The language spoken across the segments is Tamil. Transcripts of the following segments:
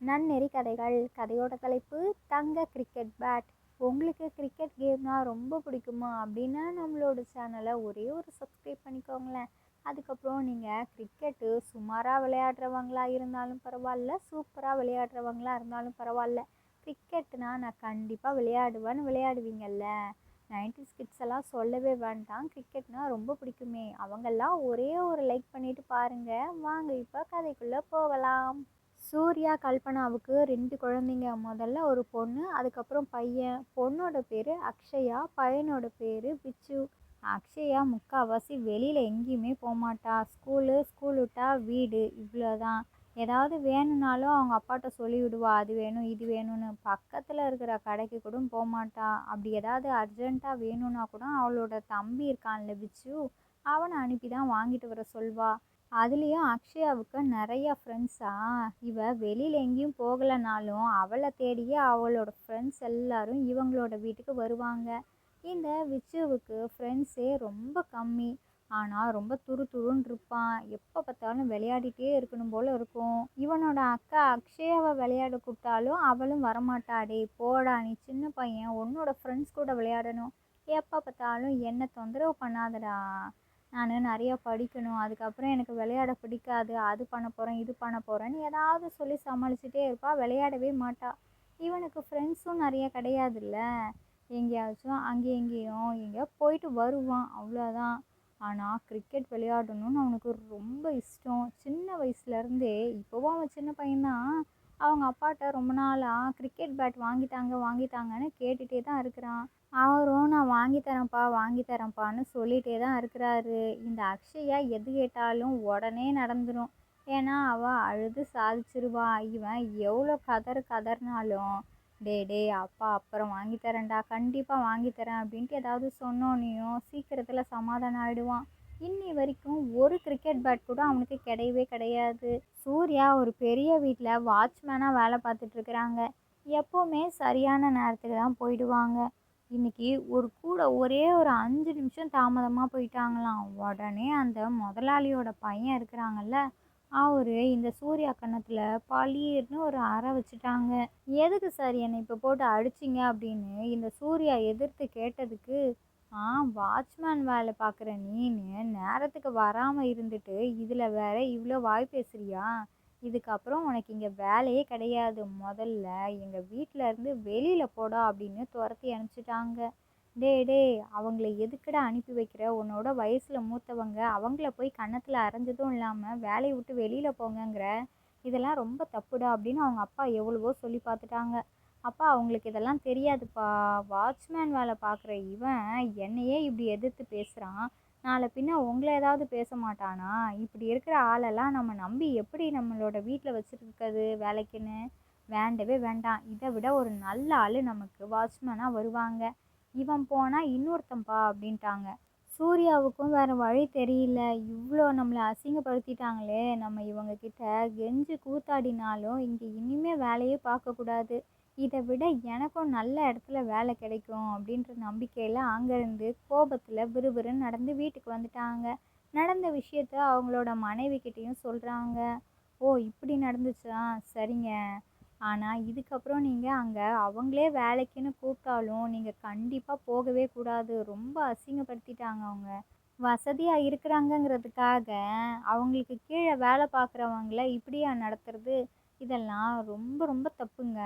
நன்னெறி கதைகள். கதையோட தலைப்பு தங்க கிரிக்கெட் பேட். உங்களுக்கு கிரிக்கெட் கேம்னா ரொம்ப பிடிக்குமா அப்படின்னா நம்மளோட சேனலை ஒரே ஒரு சப்ஸ்கிரைப் பண்ணிக்கோங்களேன். அதுக்கப்புறம் நீங்கள் கிரிக்கெட்டு சுமாராக விளையாடுறவங்களா இருந்தாலும் பரவாயில்ல, சூப்பராக விளையாடுறவங்களா இருந்தாலும் பரவாயில்ல, கிரிக்கெட்னா நான் கண்டிப்பாக விளையாடுவேன்னு விளையாடுவீங்கல்ல. 90s கிட்ஸ் எல்லாம் சொல்லவே வேண்டாம், கிரிக்கெட்னா ரொம்ப பிடிக்குமே. அவங்கெல்லாம் ஒரே ஒரு லைக் பண்ணிட்டு பாருங்க. வாங்க இப்போ கதைக்குள்ளே போகலாம். சூர்யா கல்பனாவுக்கு 2 குழந்தைங்க. முதல்ல ஒரு பொண்ணு, அதுக்கப்புறம் பையன். பொண்ணோட பேர் அக்ஷயா, பையனோட பேர் பிச்சு. அக்ஷயா முக்கால்வாசி வெளியில் எங்கேயுமே போகமாட்டா. ஸ்கூல் விட்டா வீடு, இவ்வளோதான். ஏதாவது வேணும்னாலும் அவங்க அப்பாட்ட சொல்லி விடுவா, அது வேணும் இது வேணும்னு. பக்கத்தில் இருக்கிற கடைக்கு கூட போகமாட்டா. அப்படி ஏதாவது அர்ஜெண்ட்டாக வேணும்னா கூட அவளோட தம்பி இருக்கான்ல பிச்சு, அவனை அனுப்பி தான் வாங்கிட்டு வர சொல்வா. அதுலேயும் அக்ஷயாவுக்கு நிறையா ஃப்ரெண்ட்ஸா. இவ வெளியில் எங்கேயும் போகலைனாலும் அவளை தேடியே அவளோட ஃப்ரெண்ட்ஸ் எல்லாரும் இவங்களோட வீட்டுக்கு வருவாங்க. இந்த விச்சுவுக்கு ஃப்ரெண்ட்ஸே ரொம்ப கம்மி. ஆனால் ரொம்ப துருன்னு இருப்பான். எப்போ பார்த்தாலும் விளையாடிட்டே இருக்கணும் போல் இருக்கும். இவனோட அக்கா அக்ஷயாவை விளையாட கூப்பிட்டாலும் அவளும் வரமாட்டாடே. போடா, நீ சின்ன பையன், உன்னோட ஃப்ரெண்ட்ஸ் கூட விளையாடணும், எப்போ பார்த்தாலும் என்ன தொந்தரவு பண்ணாதடா, நான் நிறையா படிக்கணும், அதுக்கப்புறம் எனக்கு விளையாட பிடிக்காது, அது பண்ண போகிறேன் இது பண்ண போகிறேன்னு ஏதாவது சொல்லி சமாளிச்சுட்டே இருப்பாள். விளையாடவே மாட்டாள். இவனுக்கு ஃப்ரெண்ட்ஸும் நிறைய கிடையாதுல்ல. எங்கேயாச்சும் எங்கேயும் எங்கேயோ போயிட்டு வருவான், அவ்வளோதான். ஆனால் கிரிக்கெட் விளையாடணும்னு அவனுக்கு ரொம்ப இஷ்டம். சின்ன வயசுலேருந்தே. இப்போவும் அவன் சின்ன பையன்தான். அவங்க அப்பாட்ட ரொம்ப நாளாக கிரிக்கெட் பேட் வாங்கித்தாங்கன்னு கேட்டுகிட்டே தான் இருக்கிறான். அவரும் நான் வாங்கி தரேன்ப்பான்னு சொல்லிகிட்டே தான் இருக்கிறாரு. இந்த அக்ஷயா எது கேட்டாலும் உடனே நடந்துடும். ஏன்னா அவள் அழுது சாதிச்சிருவா. இவன் எவ்வளோ கதறினாலும் டே அப்பா அப்புறம் வாங்கித்தரேன்டா, கண்டிப்பாக வாங்கித்தரேன் அப்படின்ட்டு ஏதாவது சொன்னோன்னையும் சீக்கிரத்தில் சமாதானம் ஆகிடுவான். இன்னி வரைக்கும் ஒரு கிரிக்கெட் பேட் கூட அவனுக்கு கிடையவே கிடையாது. சூர்யா ஒரு பெரிய வீட்டில் வாட்ச்மேனாக வேலை பார்த்துட்ருக்குறாங்க. எப்போவுமே சரியான நேரத்துக்கு தான் போயிடுவாங்க. இன்றைக்கி ஒரே ஒரு 5 நிமிஷம் தாமதமாக போயிட்டாங்களாம். உடனே அந்த முதலாளியோட பையன் இருக்கிறாங்கல்ல, அவரு இந்த சூர்யா கன்னத்தில் பளீர்னு ஒரு அறை வச்சுட்டாங்க. எதுக்கு சார் என்னை இப்போ போட்டு அடிச்சிங்க அப்படின்னு இந்த சூர்யா எதிர்த்து கேட்டதுக்கு, வாட்ச்மேன் வேலை பார்க்குற நீனு நேரத்துக்கு வராமல் இருந்துட்டு இதில் வேற இவ்வளோ வாய் பேசுறியா? இதுக்கப்புறம் உனக்கு இங்கே வேலையே கிடையாது. முதல்ல எங்கள் வீட்டில் இருந்து வெளியில் போடா அப்படின்னு துரத்தி அனுப்பிச்சிட்டாங்க. டே அவங்கள எதுக்குடா அனுப்பி வைக்கிற? உன்னோட வயசில் மூத்தவங்க, அவங்கள போய் கன்னத்தில் அரைஞ்சதும் இல்லாமல் வேலையை விட்டு வெளியில் போங்கங்கிற. இதெல்லாம் ரொம்ப தப்புடா அப்படின்னு அவங்க அப்பா எவ்வளவோ சொல்லி பார்த்துட்டாங்க. அப்பா, அவங்களுக்கு இதெல்லாம் தெரியாதுப்பா. வாட்ச்மேன் வேலை பார்க்குற இவன் என்னையே இப்படி எதிர்த்து பேசுகிறான். நாளை பின்ன உங்களை ஏதாவது பேச மாட்டானா? இப்படி இருக்கிற ஆளெல்லாம் நம்ம நம்பி எப்படி நம்மளோட வீட்டில் வச்சுருக்கிறது வேலைக்குன்னு? வேண்டவே வேண்டாம். இதை விட ஒரு நல்ல ஆள் நமக்கு வாட்ச்மேனாக வருவாங்க. இவன் போனால் இன்னொருத்தன்பா அப்படின்ட்டாங்க. சூர்யாவுக்கும் வேறு வழி தெரியல. இவ்வளோ நம்மளை அசிங்கப்படுத்திட்டாங்களே, நம்ம இவங்கக்கிட்ட கெஞ்சி கூத்தாடினாலும் இங்கே இனிமேல் வேலையே பார்க்கக்கூடாது. இதை விட எனக்கும் நல்ல இடத்துல வேலை கிடைக்கும் அப்படின்ற நம்பிக்கையில் அங்கேருந்து கோபத்தில் விறுவிறுன்னு நடந்து வீட்டுக்கு வந்துட்டாங்க. நடந்த விஷயத்த அவங்களோட மனைவிக்கிட்டேயும் சொல்கிறாங்க. ஓ, இப்படி நடந்துச்சா, சரிங்க. ஆனால் இதுக்கப்புறம் நீங்கள் அங்கே அவங்களே வேலைக்குன்னு கூப்பிட்டாலும் நீங்கள் கண்டிப்பாக போகவே கூடாது. ரொம்ப அசிங்கப்படுத்திட்டாங்க அவங்க. வசதியாக இருக்கிறாங்கங்கிறதுக்காக அவங்களுக்கு கீழே வேலை பார்க்குறவங்கள இப்படியா நடத்துறது? இதெல்லாம் ரொம்ப ரொம்ப தப்புங்க.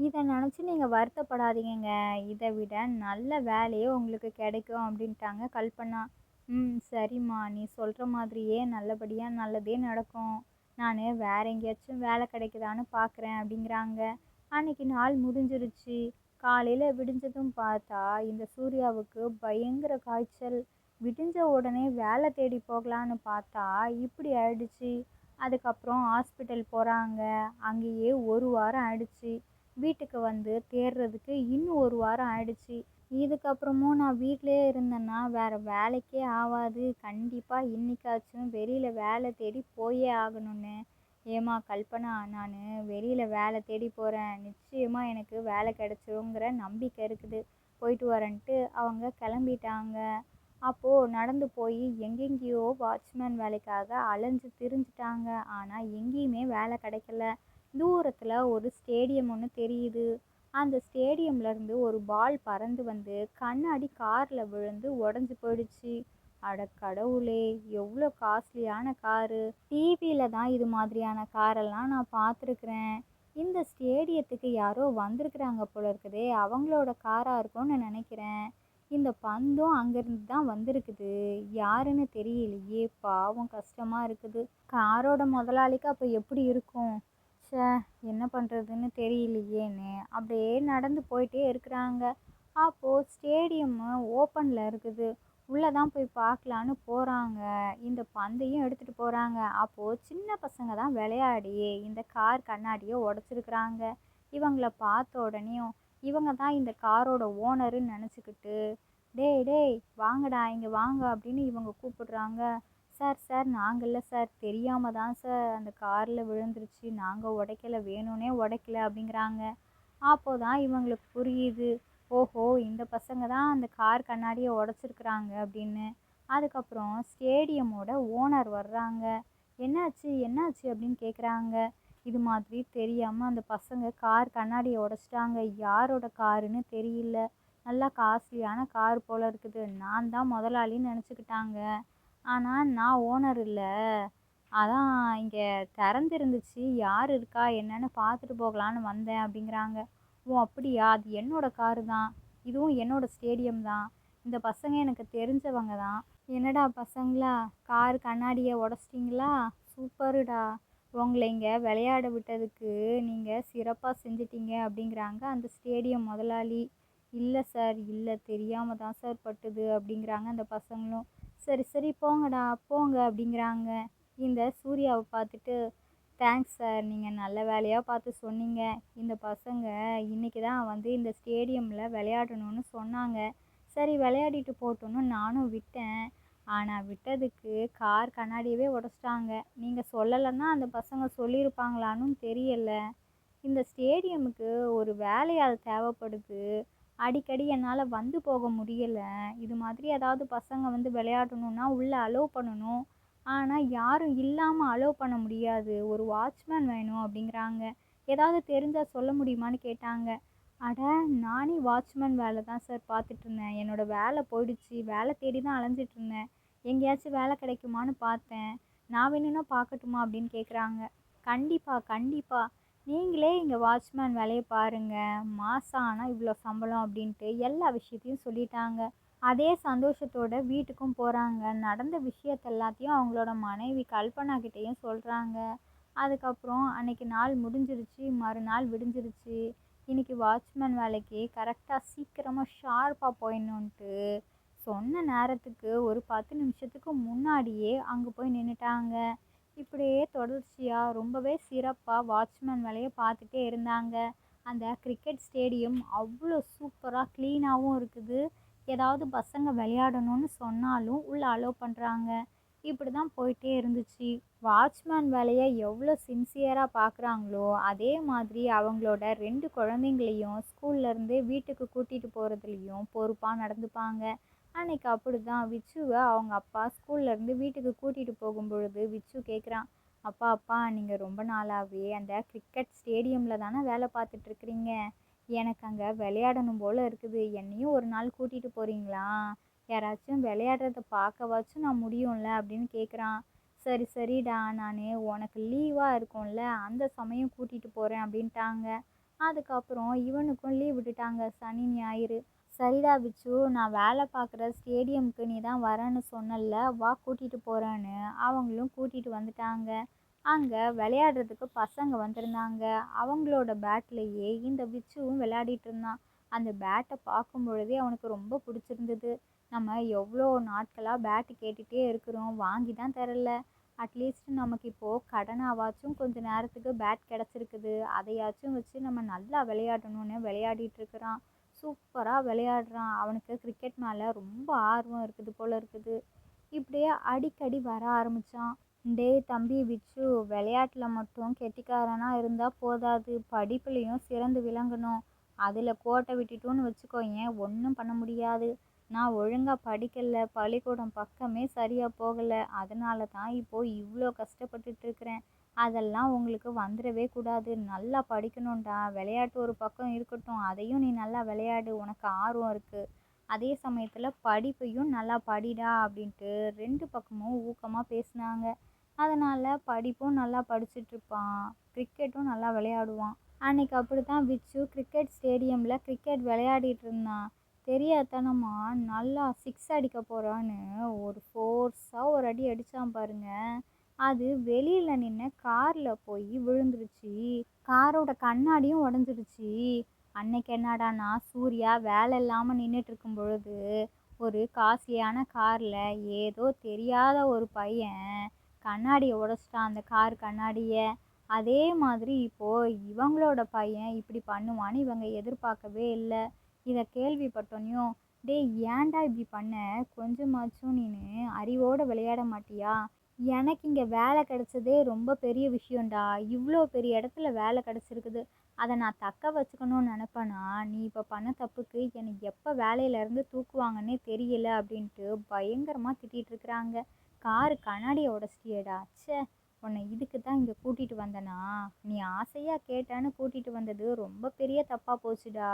இதை நினச்சி நீங்கள் வருத்தப்படாதீங்க. இதை விட நல்ல வேலையே உங்களுக்கு கிடைக்கும் அப்படின்ட்டாங்க கல்பனா. சரிம்மா, நீ சொல்கிற மாதிரியே நல்லபடியாக நல்லதே நடக்கும். நான் வேற எங்கேயாச்சும் வேலை கிடைக்குதான்னு பார்க்குறேன் அப்படிங்கிறாங்க. அன்னைக்கு நாள் முடிஞ்சிருச்சு. காலையில் விடிஞ்சதும் பார்த்தா இந்த சூர்யாவுக்கு பயங்கர காய்ச்சல். விடிஞ்ச உடனே வேலை தேடி போகலான்னு பார்த்தா இப்படி ஆயிடுச்சு. அதுக்கப்புறம் ஹாஸ்பிட்டல் போகிறாங்க. அங்கேயே ஒரு வாரம் ஆயிடுச்சு. வீட்டுக்கு வந்து தேடுறதுக்கு இன்னும் ஒரு வாரம் ஆயிடுச்சு. இதுக்கப்புறமும் நான் வீட்டிலே இருந்தேன்னா வேறு வேலைக்கே ஆகாது. கண்டிப்பாக இன்றைக்காச்சும் வெளியில் வேலை தேடி போயே ஆகணும்னு. ஏம்மா கல்பனா, நான் வெளியில் வேலை தேடி போகிறேன், நிச்சயமாக எனக்கு வேலை கிடச்சிருங்கிற நம்பிக்கை இருக்குது, போயிட்டு வரேன்ட்டு அவங்க கிளம்பிட்டாங்க. அப்போது நடந்து போய் எங்கெங்கேயோ வாட்ச்மேன் வேலைக்காக அலைஞ்சு திரிஞ்சிட்டாங்க. ஆனால் எங்கேயுமே வேலை கிடைக்கல. தூரத்தில் ஒரு ஸ்டேடியம் ஒன்று தெரியுது. அந்த ஸ்டேடியம்லேருந்து ஒரு பால் பறந்து வந்து கண்ணாடி காரில் விழுந்து உடஞ்சி போயிடுச்சு. அட கடவுளே! எவ்வளோ காஸ்ட்லியான காரு! டிவியில் தான் இது மாதிரியான காரெல்லாம் நான் பார்த்துருக்குறேன். இந்த ஸ்டேடியத்துக்கு யாரோ வந்திருக்கிறாங்க போல இருக்குதே, அவங்களோட காராக இருக்கும்னு நினைக்கிறேன். இந்த பந்தும் அங்கேருந்து தான் வந்திருக்குது. யாருன்னு தெரியலையே, பாவம் கஷ்டமாக இருக்குது. காரோட முதலாளிக்கு அப்போ எப்படி இருக்கும்? ச்சே, என்ன பண்ணுறதுன்னு தெரியலையேன்னு அப்படியே நடந்து போயிட்டே இருக்கிறாங்க. அப்போது ஸ்டேடியம்மு ஓப்பனில் இருக்குது. உள்ளே தான் போய் பார்க்கலான்னு போகிறாங்க. இந்த பந்தையும் எடுத்துகிட்டு போகிறாங்க. அப்போது சின்ன பசங்க தான் விளையாடி இந்த கார் கண்ணாடியை உடச்சிருக்குறாங்க. இவங்கள பார்த்த உடனேயும் இவங்க தான் இந்த காரோட ஓனருன்னு நினச்சிக்கிட்டு, டேய் டேய் வாங்கடா இங்கே வாங்க அப்படின்னு இவங்க கூப்பிடுறாங்க. சார் சார் நாங்கள் இல்லை சார், தெரியாமல் தான் சார் அந்த காரில் விழுந்துருச்சு, நாங்கள் உடைக்கல, வேணும்னே உடைக்கல அப்படிங்கிறாங்க. அப்போ தான் இவங்களுக்கு புரியுது, ஓஹோ இந்த பசங்க தான் அந்த கார் கண்ணாடியை உடச்சிருக்குறாங்க அப்படின்னு. அதுக்கப்புறம் ஸ்டேடியமோட ஓனர் வர்றாங்க. என்னாச்சு என்னாச்சு அப்படின்னு கேட்குறாங்க. இது மாதிரி தெரியாமல் அந்த பசங்க கார் கண்ணாடியை உடச்சிட்டாங்க, யாரோட காருன்னு தெரியல, நல்லா காஸ்ட்லியான கார் போல் இருக்குது, நான் தான் முதலாளின்னு நினச்சிக்கிட்டாங்க, ஆனால் நான் ஓனர் இல்லை, அதான் இங்கே திறந்துருந்துச்சு, யார் இருக்கா என்னன்னு பார்த்துட்டு போகலான்னு வந்தேன் அப்படிங்கிறாங்க. ஓ அப்படியா, அது என்னோட காரு தான், இதுவும் என்னோட ஸ்டேடியம் தான், இந்த பசங்க எனக்கு தெரிஞ்சவங்க தான். என்னடா பசங்களா, கார் கண்ணாடியை உடச்சிட்டிங்களா, சூப்பருடா, உங்களை இங்கே விளையாட விட்டதுக்கு நீங்கள் சிறப்பாக செஞ்சிட்டீங்க அப்படிங்கிறாங்க அந்த ஸ்டேடியம் முதலாளி. இல்லை சார் இல்லை, தெரியாமல் தான் சார் பட்டுது அப்படிங்கிறாங்க அந்த பசங்களும். சரி சரி போங்கடா போங்க அப்படிங்கிறாங்க. இந்த சூர்யாவை பார்த்துட்டு, தேங்க்ஸ் சார், நீங்கள் நல்ல வேலையாக பார்த்து சொன்னீங்க, இந்த பசங்க இன்றைக்கி தான் வந்து இந்த ஸ்டேடியமில் விளையாடணும்னு சொன்னாங்க, சரி விளையாடிட்டு போட்டோன்னு நானும் விட்டேன், ஆனால் விட்டதுக்கு கார் கண்ணாடியவே உடச்சிட்டாங்க, நீங்கள் சொல்லலைன்னா அந்த பசங்க சொல்லியிருப்பாங்களான்னு தெரியலை, இந்த ஸ்டேடியமுக்கு ஒரு வேலையாள் தேவைப்படுது, அடிக்கடி என்னால் வந்து போக முடியலை, இது மாதிரி ஏதாவது பசங்க வந்து விளையாடணுன்னா உள்ளே அலோவ் பண்ணணும், ஆனால் யாரும் இல்லாமல் அலோவ் பண்ண முடியாது, ஒரு வாட்ச்மேன் வேணும் அப்படிங்கிறாங்க. ஏதாவது தெரிஞ்சால் சொல்ல முடியுமான்னு கேட்டாங்க. அட, நானே வாட்ச்மேன் வேலை தான் சார் பார்த்துட்ருந்தேன், என்னோடய வேலை போயிடுச்சு, வேலை தேடி தான் அலைஞ்சிட்ருந்தேன், எங்கேயாச்சும் வேலை கிடைக்குமான்னு பார்த்தேன், நான் வேணும்னா பார்க்கட்டுமா அப்படின்னு கேட்குறாங்க. கண்டிப்பாக கண்டிப்பாக, நீங்களே இங்கே வாட்ச்மேன் வேலையை பாருங்கள், மாதம் ஆனால் இவ்வளோ சம்பளம் அப்படின்ட்டு எல்லா விஷயத்தையும் சொல்லிட்டாங்க. அதே சந்தோஷத்தோட வீட்டுக்கும் போகிறாங்க. நடந்த விஷயத்த எல்லாத்தையும் அவங்களோட மனைவி கல்பனா கிட்டேயும் சொல்கிறாங்க. அதுக்கப்புறம் அன்னைக்கு நாள் முடிஞ்சிருச்சு, மறுநாள் விடிஞ்சிருச்சு. இன்றைக்கி வாட்ச்மேன் வேலைக்கு கரெக்டாக சீக்கிரமாக ஷார்ப்பாக போயிடணுன்ட்டு சொன்ன நேரத்துக்கு ஒரு 10 நிமிஷத்துக்கு முன்னாடியே அங்கே போய் நின்றுட்டாங்க. இப்படியே தொடர்ச்சியாக ரொம்பவே சிறப்பாக வாட்ச்மேன் வேலையை பார்த்துட்டே இருந்தாங்க. அந்த கிரிக்கெட் ஸ்டேடியம் அவ்வளோ சூப்பராக க்ளீனாகவும் இருக்குது. ஏதாவது பசங்க விளையாடணும்னு சொன்னாலும் உள்ளே அலோவ் பண்ணுறாங்க. இப்படி தான் போயிட்டே இருந்துச்சு. வாட்ச்மேன் வேலையை எவ்வளோ சின்சியராக பார்க்குறாங்களோ அதே மாதிரி அவங்களோட 2 குழந்தைங்களையும் ஸ்கூல்லேருந்தே வீட்டுக்கு கூட்டிகிட்டு போகிறதுலையும் பொறுப்பாக நடந்துப்பாங்க. அன்னைக்கு அப்படி தான் விச்சுவை அவங்க அப்பா ஸ்கூல்லேருந்து வீட்டுக்கு கூட்டிகிட்டு போகும்பொழுது விச்சு கேட்குறான், அப்பா அப்பா நீங்கள் ரொம்ப நாளாகவே அந்த கிரிக்கெட் ஸ்டேடியமில் தானே வேலை பார்த்துட்ருக்குறீங்க, எனக்கு அங்கே விளையாடணும் போல் இருக்குது, என்னையும் ஒரு நாள் கூட்டிகிட்டு போகிறீங்களா, யாராச்சும் விளையாடுறத பார்க்கவாச்சும் நான் முடியும்ல அப்படின்னு கேட்குறான். சரி சரிடா, நான் உனக்கு லீவாக இருக்கும்ல அந்த சமயம் கூட்டிகிட்டு போகிறேன் அப்படின்ட்டாங்க. அதுக்கப்புறம் இவனுக்கும் லீவ் விட்டுட்டாங்க, சனி ஞாயிறு. சரிடா விச்சு, நான் வேலை பார்க்குற ஸ்டேடியமுக்கு நீ தான் வரேன்னு சொன்னல, வா கூட்டிகிட்டு போகிறேன்னு அவங்களும் கூட்டிகிட்டு வந்துட்டாங்க. அங்கே விளையாடுறதுக்கு பசங்க வந்திருந்தாங்க. அவங்களோட பேட்லேயே இந்த விச்சுவும் விளையாடிட்டு இருந்தான். அந்த பேட்டை பார்க்கும் பொழுதே அவனுக்கு ரொம்ப பிடிச்சிருந்தது. நம்ம எவ்வளோ நாட்களாக பேட்டு கேட்டுகிட்டே இருக்கிறோம், வாங்கி தான் தரல, அட்லீஸ்ட் நமக்கு இப்போது கடனாவாச்சும் கொஞ்சம் நேரத்துக்கு பேட் கிடச்சிருக்குது, அதையாச்சும் வச்சு நம்ம நல்லா விளையாடணும்னு விளையாடிட்டுருக்கிறான். சூப்பராக விளையாடுறான். அவனுக்கு கிரிக்கெட் மேலே ரொம்ப ஆர்வம் இருக்குது போல் இருக்குது. இப்படியே அடிக்கடி வர ஆரம்பித்தான். டேய் தம்பி விச்சு, விளையாட்டில் மட்டும் கெட்டிக்காரனாக இருந்தால் போதாது, படிப்புலேயும் சிறந்து விளங்கணும், அதில் கோட்டை விட்டுட்டோன்னு வச்சுக்கோயேன் ஒன்றும் பண்ண முடியாது, நான் ஒழுங்காக படிக்கலை, பள்ளிக்கூடம் பக்கமே சரியாக போகலை, அதனால தான் இப்போது இவ்வளோ கஷ்டப்பட்டுட்ருக்கிறேன், அதெல்லாம் உங்களுக்கு வந்துடவே கூடாது. நல்லா படிக்கணும்டா. விளையாட்டு ஒரு பக்கம் இருக்கட்டும். அதையும் நீ நல்லா விளையாடு. உனக்கு ஆர்வம் இருக்கு. அதே சமயத்தில் படிப்பையும் நல்லா படிடா அப்படின்ட்டு 2 பக்கமும் ஊக்கமாக பேசினாங்க. அதனால் படிப்பும் நல்லா படிச்சுட்ருப்பான். கிரிக்கெட்டும் நல்லா விளையாடுவான். அன்னைக்கு அப்படித்தான் விச்சு கிரிக்கெட் ஸ்டேடியமில் கிரிக்கெட் விளையாடிட்டு இருந்தான். தெரியாதனமா நல்லா சிக்ஸ் அடிக்க போகிறான்னு ஒரு ஃபோர்ஸாக ஒரு அடி அடித்தான் பாருங்க. அது வெளியில் நின்று காரில் போய் விழுந்துருச்சு. காரோட கண்ணாடியும் உடஞ்சிருச்சு. அன்னைக்கு என்னடானா சூர்யா வேலை இல்லாமல் நின்றுட்டு இருக்கும் பொழுது ஒரு காஸ்ட்லியான காரில் ஏதோ தெரியாத ஒரு பையன் கண்ணாடியை உடச்சிட்டான், அந்த கார் கண்ணாடியை. அதே மாதிரி இப்போது இவங்களோட பையன் இப்படி பண்ணுவான்னு இவங்க எதிர்பார்க்கவே இல்லை. இதை கேள்விப்பட்டோன்னையும், டேய் ஏன்டா இப்படி பண்ண, கொஞ்சமாச்சும் நீனு அறிவோடு விளையாட மாட்டியா? எனக்கு இங்கே வேலை கிடைச்சதே ரொம்ப பெரிய விஷயம்டா. இவ்வளோ பெரிய இடத்துல வேலை கிடச்சிருக்குது. அதை நான் தக்க வச்சுக்கணும்னு நினப்பேனா? நீ இப்போ பண்ண தப்புக்கு என்னை எப்போ வேலையிலேருந்து தூக்குவாங்கன்னே தெரியல அப்படின்ட்டு பயங்கரமாக திட்டிகிட்டு இருக்கிறாங்க. காரு கண்ணாடியை உடச்சிட்டியேடா, ச்சே, உன்னை இதுக்கு தான் இங்கே கூட்டிகிட்டு வந்தனா? நீ ஆசையாக கேட்டான்னு கூட்டிகிட்டு வந்தது ரொம்ப பெரிய தப்பாக போச்சுடா.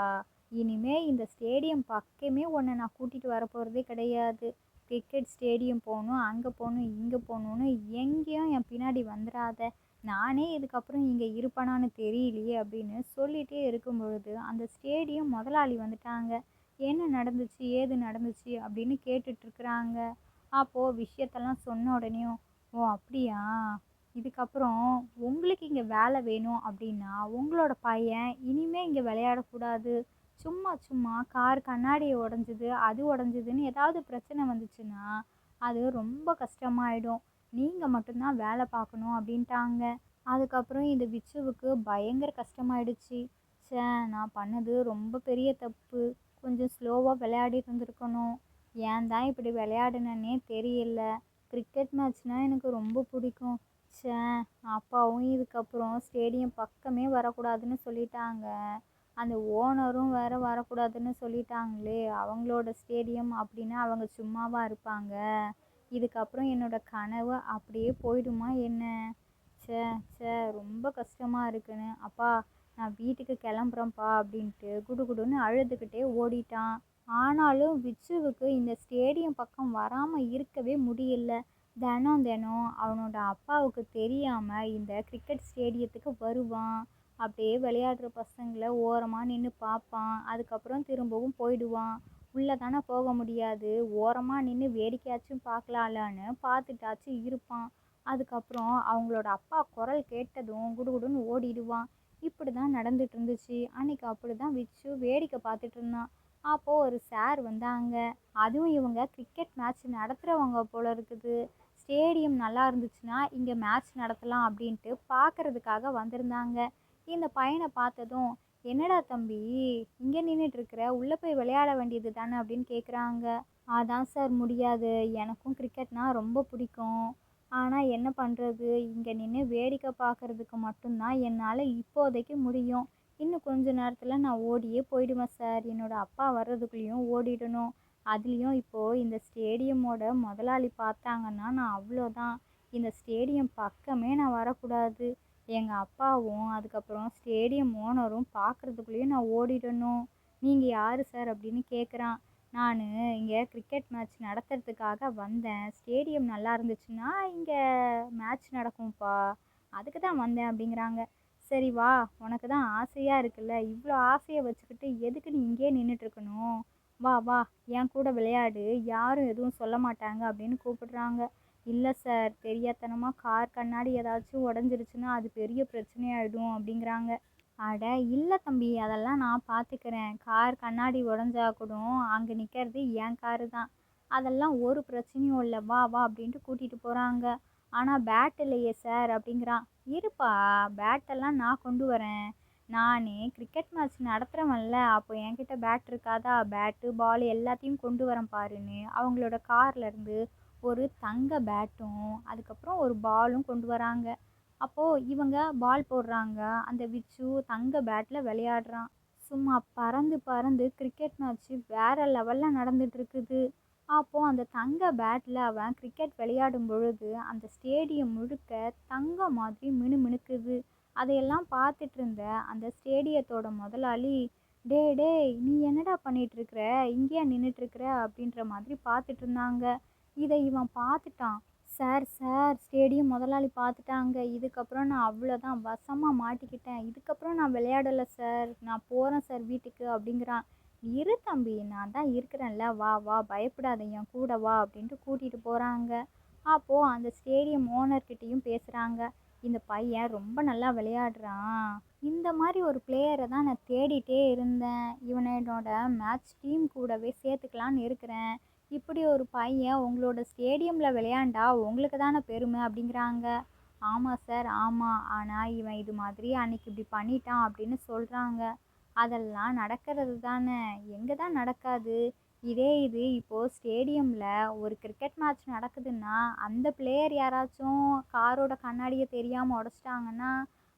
இனிமே இந்த ஸ்டேடியம் பக்கமே உன்னை நான் கூட்டிகிட்டு வர போகிறதே கிடையாது. கிரிக்கெட் ஸ்டேடியம் போகணும், அங்கே போகணும், இங்கே போகணுன்னு எங்கேயும் என் பின்னாடி வந்துடாத. நானே இதுக்கப்புறம் இங்கே இருப்பேனான்னு தெரியலையே அப்படின்னு சொல்லிகிட்டே இருக்கும் பொழுது அந்த ஸ்டேடியம் முதலாளி வந்துட்டாங்க. என்ன நடந்துச்சு, ஏது நடந்துச்சு அப்படின்னு கேட்டுட்ருக்குறாங்க. அப்போது விஷயத்தெல்லாம் சொன்ன உடனேயும், ஓ அப்படியா, இதுக்கப்புறம் உங்களுக்கு இங்கே வேலை வேணும் அப்படின்னா உங்களோட பையன் இனிமேல் இங்கே விளையாடக்கூடாது. சும்மா சும்மா கார் கண்ணாடியை உடஞ்சிது, அது உடஞ்சிதுன்னு ஏதாவது பிரச்சனை வந்துச்சுன்னா அது ரொம்ப கஷ்டமாயிடும். நீங்கள் மட்டும்தான் வேலை பார்க்கணும் அப்படின்ட்டாங்க. அதுக்கப்புறம் இந்த விச்சுவுக்கு பயங்கர கஷ்டமாயிடுச்சு. ச்சே, நான் பண்ணது ரொம்ப பெரிய தப்பு. கொஞ்சம் ஸ்லோவாக விளையாடிட்டு இருந்திருக்கணும். ஏன் தான் இப்படி விளையாடுனேன்னே தெரியல. கிரிக்கெட் மேட்ச்னால் எனக்கு ரொம்ப பிடிக்கும். ச்சே, அப்பாவும் இதுக்கப்புறம் ஸ்டேடியம் பக்கமே வரக்கூடாதுன்னு சொல்லிட்டாங்க. அந்த ஓனரும் வேறு வரக்கூடாதுன்னு சொல்லிட்டாங்களே. அவங்களோட ஸ்டேடியம் அப்படின்னா அவங்க சும்மாவா இருப்பாங்க? இதுக்கப்புறம் என்னோடய கனவு அப்படியே போயிடுமா என்ன? ச்சே ச்சே, ரொம்ப கஷ்டமாக இருக்குன்னு. அப்பா, நான் வீட்டுக்கு கிளம்புறேன்ப்பா அப்படின்ட்டு குடுகுடுன்னு அழுதுகிட்டே ஓடிட்டான். ஆனாலும் விச்சுவுக்கு இந்த ஸ்டேடியம் பக்கம் வராமல் இருக்கவே முடியல. தினம் தினம் அவனோட அப்பாவுக்கு தெரியாமல் இந்த கிரிக்கெட் ஸ்டேடியத்துக்கு வருவான். அப்படியே விளையாடுற பசங்களை ஓரமாக நின்று பார்ப்பான். அதுக்கப்புறம் திரும்பவும் போயிடுவான். உள்ளே தானே போக முடியாது, ஓரமாக நின்று வேடிக்கையாச்சும் பார்க்கலாம்லான்னு பார்த்துட்டாச்சும் இருப்பான். அதுக்கப்புறம் அவங்களோட அப்பா குரல் கேட்டதும் குடுகுடுன்னு ஓடிடுவான். இப்படி தான் நடந்துட்டு இருந்துச்சு. அன்னைக்கு அப்படி தான் விச்சு வேடிக்கை பார்த்துட்டு இருந்தான். அப்போது ஒரு சார் வந்தாங்க. அதுவும் இவங்க கிரிக்கெட் மேட்ச் நடத்துகிறவங்க போல இருக்குது. ஸ்டேடியம் நல்லா இருந்துச்சுன்னா இங்கே மேட்ச் நடத்தலாம் அப்படின்ட்டு பார்க்குறதுக்காக வந்திருந்தாங்க. இந்த பையனை பார்த்ததும், என்னடா தம்பி இங்கே நின்றுட்டுருக்குற, உள்ளே போய் விளையாட வேண்டியது தானே அப்படின்னு கேட்குறாங்க. அதான் சார் முடியாது, எனக்கும் கிரிக்கெட்னால் ரொம்ப பிடிக்கும். ஆனால் என்ன பண்ணுறது, இங்கே நின்று வேடிக்கை பார்க்குறதுக்கு மட்டும்தான் என்னால் இப்போதைக்கு முடியும். இன்னும் கொஞ்ச நேரத்தில் நான் ஓடியே போயிடுவேன் சார். என்னோடய அப்பா வர்றதுக்குள்ளேயும் ஓடிடணும். அதுலேயும் இப்போது இந்த ஸ்டேடியமோட முதலாளி பார்த்தாங்கன்னா நான் அவ்வளோதான். இந்த ஸ்டேடியம் பக்கமே நான் வரக்கூடாது. எங்கள் அப்பாவும் அதுக்கப்புறம் ஸ்டேடியம் ஓனரும் பார்க்குறதுக்குள்ளேயும் நான் ஓடிடணும். நீங்கள் யார் சார் அப்படின்னு கேட்குறான். நான் இங்கே கிரிக்கெட் மேட்ச் நடத்துறதுக்காக வந்தேன். ஸ்டேடியம் நல்லா இருந்துச்சுன்னா இங்கே மேட்ச் நடக்கும்ப்பா, அதுக்கு தான் வந்தேன் அப்படிங்கிறாங்க. சரி வா, உனக்கு தான் ஆசையாக இருக்குல்ல, இவ்வளோ ஆசையை வச்சுக்கிட்டு எதுக்கு நீ இங்கேயே நின்றுட்டுருக்கணும்? வா வா, என் கூட விளையாடு, யாரும் எதுவும் சொல்ல மாட்டாங்க அப்படின்னு கூப்பிடுறாங்க. இல்லை சார், தெரியாத்தனமாக கார் கண்ணாடி ஏதாச்சும் உடஞ்சிருச்சுன்னா அது பெரிய பிரச்சனையாயிடும் அப்படிங்கிறாங்க. அட இல்லை தம்பி, அதெல்லாம் நான் பார்த்துக்கிறேன். கார் கண்ணாடி உடஞ்சா கூட அங்கே நிற்கிறது என் காரு தான். அதெல்லாம் ஒரு பிரச்சனையும் இல்லை, வா வா அப்படின்ட்டு கூட்டிகிட்டு போகிறாங்க. ஆனால் பேட் இல்லையே சார் அப்படிங்கிறான். இருப்பா, பேட்டெல்லாம் நான் கொண்டு வரேன். நான் கிரிக்கெட் மேட்ச் நடத்துகிறவன்ல, அப்போ என்கிட்ட பேட் இருக்காதா? பேட்டு பால் எல்லாத்தையும் கொண்டு வரேன் பாருன்னு அவங்களோட கார்லேருந்து ஒரு தங்க பேட்டும் அதுக்கப்புறம் ஒரு பாலும் கொண்டு வராங்க. அப்போது இவங்க பால் போடுறாங்க. அந்த விச்சு தங்க பேட்டில் விளையாடுறான். சும்மா பறந்து பறந்து கிரிக்கெட் மேட்ச்சு வேறு லெவலில் நடந்துகிட்ருக்குது. அப்போது அந்த தங்க பேட்டில் அவன் கிரிக்கெட் விளையாடும் பொழுது அந்த ஸ்டேடியம் முழுக்க தங்க மாதிரி மினுமினுக்குது. அதையெல்லாம் பார்த்துட்டு இருந்த அந்த ஸ்டேடியத்தோட முதலாளி, டேய் டேய் நீ என்னடா பண்ணிகிட்ருக்கிற, இங்கேயா நின்றுட்டுருக்கிற அப்படின்ற மாதிரி பார்த்துட்டு இருந்தாங்க. இதை இவன் பார்த்துட்டான். சார் சார் ஸ்டேடியம் முதலாளி பார்த்துட்டாங்க, இதுக்கப்புறம் நான் அவ்வளோதான் வசமாக மாட்டிக்கிட்டேன், இதுக்கப்புறம் நான் விளையாடலை சார், நான் போகிறேன் சார் வீட்டுக்கு அப்படிங்கிறான். இரு தம்பி, நான் தான் இருக்கிறேன்ல, வா வா பயப்படாத, என் கூட வா அப்படின்ட்டு கூட்டிகிட்டு போகிறாங்க. அப்போது அந்த ஸ்டேடியம் ஓனர்கிட்டையும் பேசுகிறாங்க. இந்த பையன் ரொம்ப நல்லா விளையாடுறான், இந்த மாதிரி ஒரு பிளேயரை தான் நான் தேடிட்டே இருந்தேன், இவனை என்னோட மேட்ச் டீம் கூடவே சேர்த்துக்கலான்னு இருக்கிறேன், இப்படி ஒரு பையன் உங்களோட ஸ்டேடியமில் விளையாண்டா உங்களுக்கு தானே பெருமை அப்படிங்கிறாங்க. ஆமாம் சார் ஆமாம், ஆனால் இவன் இது மாதிரி அன்னைக்கு இப்படி பண்ணிட்டான் அப்படின்னு சொல்கிறாங்க. அதெல்லாம் நடக்கிறது தானே, எங்கே தான் நடக்காது. இதே இது இப்போது ஸ்டேடியமில் ஒரு கிரிக்கெட் மேட்ச் நடக்குதுன்னா அந்த பிளேயர் யாராச்சும் காரோட கண்ணாடியை தெரியாமல் உடச்சிட்டாங்கன்னா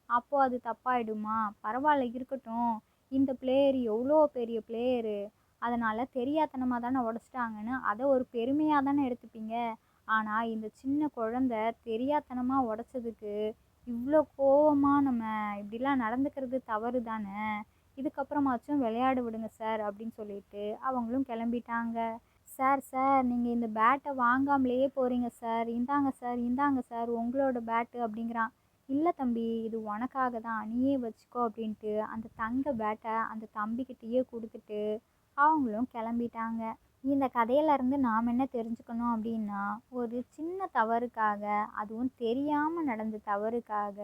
அப்போது அது தப்பாயிடுமா? பரவாயில்ல இருக்கட்டும், இந்த பிளேயர் எவ்வளோ பெரிய பிளேயரு, அதனால் தெரியாத்தனமாக தானே உடச்சிட்டாங்கன்னு அதை ஒரு பெருமையாக தானே எடுத்துப்பீங்க. ஆனால் இந்த சின்ன குழந்த தெரியாத்தனமாக உடச்சதுக்கு இவ்வளோ கோவமாக நம்ம இப்படிலாம் நடந்துக்கிறது தவறு தானே, இதுக்கப்புறமாச்சும் விளையாட விடுங்க சார் அப்படின்னு சொல்லிட்டு அவங்களும் கிளம்பிட்டாங்க. சார் சார் நீங்கள் இந்த பேட்டை வாங்காமலேயே போகிறீங்க சார், இந்தாங்க சார் இந்தாங்க சார் உங்களோட பேட்டு அப்படிங்கிறான். இல்லை தம்பி, இது உனக்காக தான், நீயே வச்சுக்கோ அப்படின்ட்டு அந்த தங்க பேட்டை அந்த தம்பிக்கிட்டேயே கொடுத்துட்டு அவங்களும் கிளம்பிட்டாங்க. இந்த கதையிலேருந்து நாம் என்ன தெரிஞ்சுக்கணும் அப்படின்னா, ஒரு சின்ன தவறுக்காக, அதுவும் தெரியாமல் நடந்த தவறுக்காக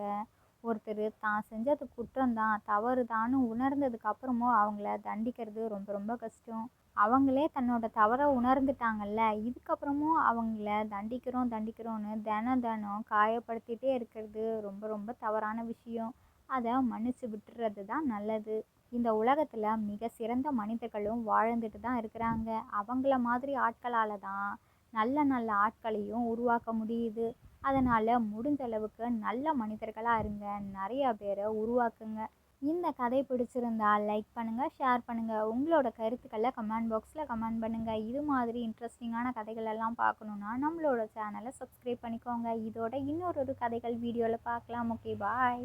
ஒருத்தர் தான் செஞ்சது குற்றம்தான் தவறு தான்னு உணர்ந்ததுக்கு அப்புறமும் அவங்கள தண்டிக்கிறது ரொம்ப ரொம்ப கஷ்டம். அவங்களே தன்னோட தவறை உணர்ந்துட்டாங்கல்ல, இதுக்கப்புறமும் அவங்கள தண்டிக்கிறோம் தண்டிக்கிறோன்னு தினம் தினம் காயப்படுத்திகிட்டே இருக்கிறது ரொம்ப ரொம்ப தவறான விஷயம். அதை மன்னிச்சு விட்டுறது தான் நல்லது. இந்த உலகத்தில் மிக சிறந்த மனிதர்களும் வாழ்ந்துட்டு தான் இருக்கிறாங்க. அவங்கள மாதிரி ஆட்களால் தான் நல்ல நல்ல ஆட்களையும் உருவாக்க முடியுது. அதனால் முடிஞ்ச அளவுக்கு நல்ல மனிதர்களாக இருங்க, நிறையா பேரை உருவாக்குங்க. இந்த கதை பிடிச்சிருந்தா லைக் பண்ணுங்கள், ஷேர் பண்ணுங்கள், உங்களோட கருத்துக்களை கமெண்ட் பாக்ஸில் கமெண்ட் பண்ணுங்கள். இது மாதிரி இன்ட்ரெஸ்டிங்கான கதைகள் எல்லாம் பார்க்கணுன்னா நம்மளோட சேனலை சப்ஸ்கிரைப் பண்ணிக்கோங்க. இதோட இன்னொரு கதைகள் வீடியோவில் பார்க்கலாம். Okay bye.